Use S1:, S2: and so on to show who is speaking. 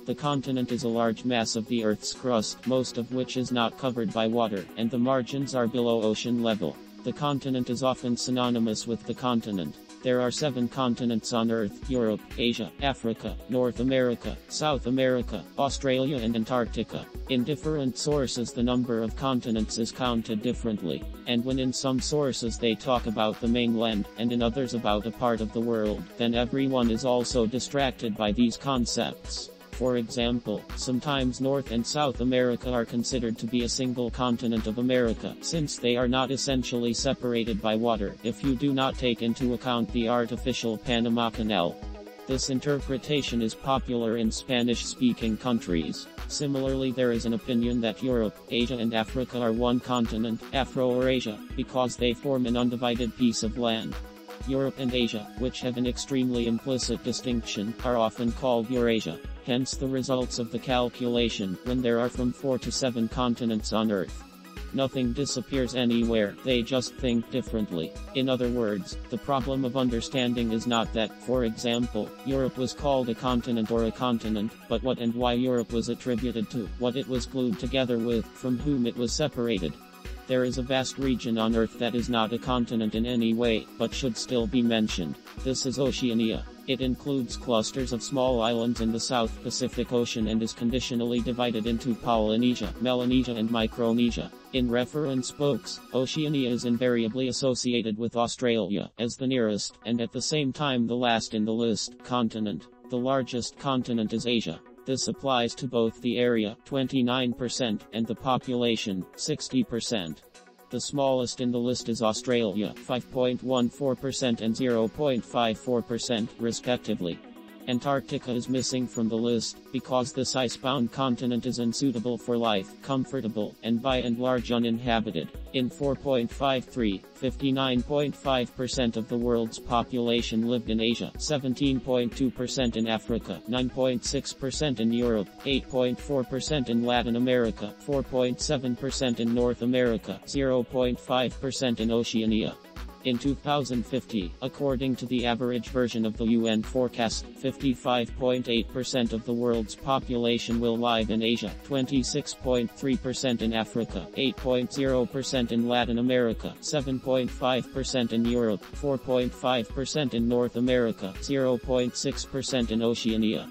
S1: The continent is a large mass of the Earth's crust, most of which is not covered by water, and the margins are below ocean level. The continent is often synonymous with the continent. There are 7 continents on Earth: Europe, Asia, Africa, North America, South America, Australia and Antarctica. In different sources the number of continents is counted differently, and when in some sources they talk about the mainland, and in others about a part of the world, then everyone is also distracted by these concepts. For example, sometimes North and South America are considered to be a single continent of America, since they are not essentially separated by water, if you do not take into account the artificial Panama Canal. This interpretation is popular in Spanish-speaking countries. Similarly, there is an opinion that Europe, Asia and Africa are one continent, Afro-Eurasia, because they form an undivided piece of land. Europe and Asia, which have an extremely implicit distinction, are often called Eurasia. Hence the results of the calculation, when there are from 4 to 7 continents on Earth. Nothing disappears anywhere, they just think differently. In other words, the problem of understanding is not that, for example, Europe was called a continent or a continent, but what and why Europe was attributed to, what it was glued together with, from whom it was separated. There is a vast region on Earth that is not a continent in any way, but should still be mentioned. This is Oceania. It includes clusters of small islands in the South Pacific Ocean and is conditionally divided into Polynesia, Melanesia and Micronesia. In reference books, Oceania is invariably associated with Australia as the nearest, and at the same time the last in the list, continent. The largest continent is Asia. This applies to both the area, 29%, and the population, 60%. The smallest in the list is Australia, 5.14% and 0.54%, respectively. Antarctica is missing from the list, because this ice-bound continent is unsuitable for life, comfortable, and by and large uninhabited. In 4.53, 59.5% of the world's population lived in Asia, 17.2% in Africa, 9.6% in Europe, 8.4% in Latin America, 4.7% in North America, 0.5% in Oceania. In 2050, according to the average version of the UN forecast, 55.8% of the world's population will live in Asia, 26.3% in Africa, 8.0% in Latin America, 7.5% in Europe, 4.5% in North America, 0.6% in Oceania.